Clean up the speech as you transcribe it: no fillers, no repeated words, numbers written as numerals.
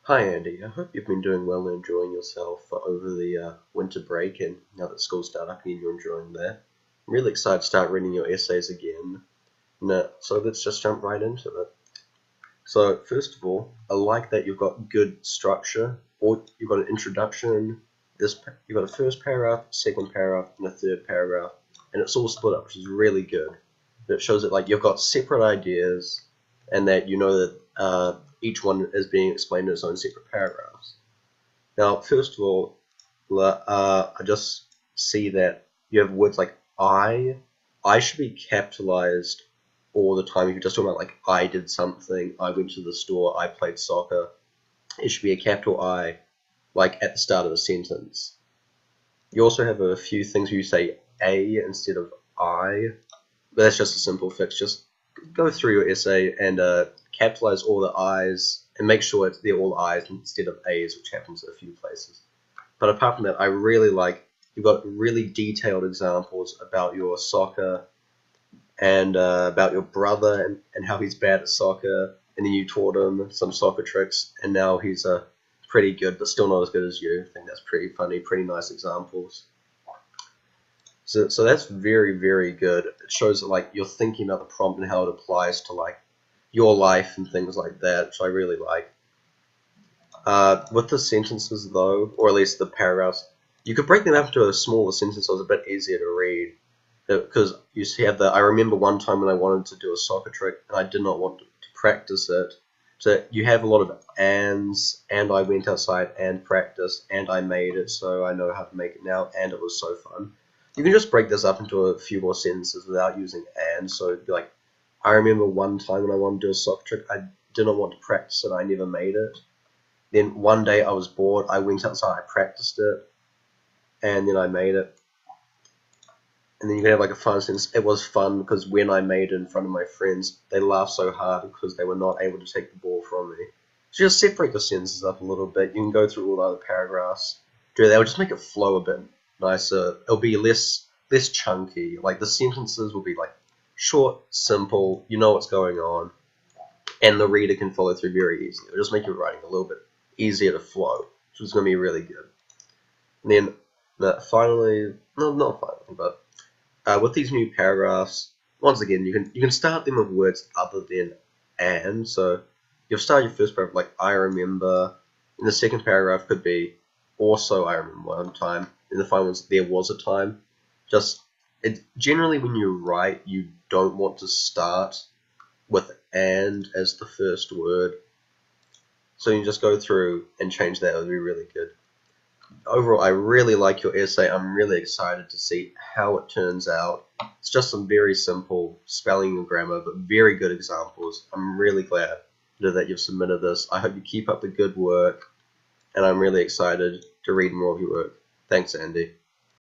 Hi Andy, I hope you've been doing well and enjoying yourself over the winter break, and now that school's started up again, you're enjoying that. I'm really excited to start reading your essays again. So let's just jump right into it. So first of all, I like that you've got good structure, or you've got an introduction, you've got a first paragraph, second paragraph, and a third paragraph, and it's all split up, which is really good. It shows that you've got separate ideas, and that you know that each one is being explained in its own separate paragraphs. Now, first of all, I just see that you have words like I. I should be capitalized all the time. If you're just talking about I did something, I went to the store, I played soccer, it should be a capital I, at the start of the sentence. You also have a few things where you say a instead of I, but that's just a simple fix. Just go through your essay and capitalize all the I's and make sure they're all I's instead of A's, which happens in a few places. But apart from that, I really like you've got really detailed examples about your soccer and about your brother and how he's bad at soccer, and then you taught him some soccer tricks, and now he's pretty good, but still not as good as you. I think that's pretty funny, pretty nice examples. So that's very, very good. It shows that you're thinking about the prompt and how it applies to your life and things like that, which I really like. With the sentences though, or at least the paragraphs, you could break them up into a smaller sentence so it's a bit easier to read. Because you have I remember one time when I wanted to do a soccer trick and I did not want to practice it. So you have a lot of ands, and I went outside and practiced, and I made it, so I know how to make it now, and it was so fun. You can just break this up into a few more sentences without using and. So it'd be I remember one time when I wanted to do a soccer trick, I did not want to practice it, I never made it. Then one day I was bored, I went outside, I practiced it, and then I made it. And then you can have a fun sentence. It was fun because when I made it in front of my friends, they laughed so hard because they were not able to take the ball from me. So just separate the sentences up a little bit. You can go through all the other paragraphs. Do that. Will just make it flow a bit nicer. It'll be less chunky. The sentences will be short, simple. You know what's going on, and the reader can follow through very easily. It'll just make your writing a little bit easier to flow, which is going to be really good. And then finally, no, not finally, but with these new paragraphs, once again, you can start them with words other than and. So you'll start your first paragraph I remember. And the second paragraph could be also I remember one time. And the final one's there was a time. Generally when you write, you don't want to start with and as the first word. So you just go through and change that. It would be really good. Overall, I really like your essay. I'm really excited to see how it turns out. It's just some very simple spelling and grammar, but very good examples. I'm really glad that you've submitted this. I hope you keep up the good work, and I'm really excited to read more of your work. Thanks, Andy.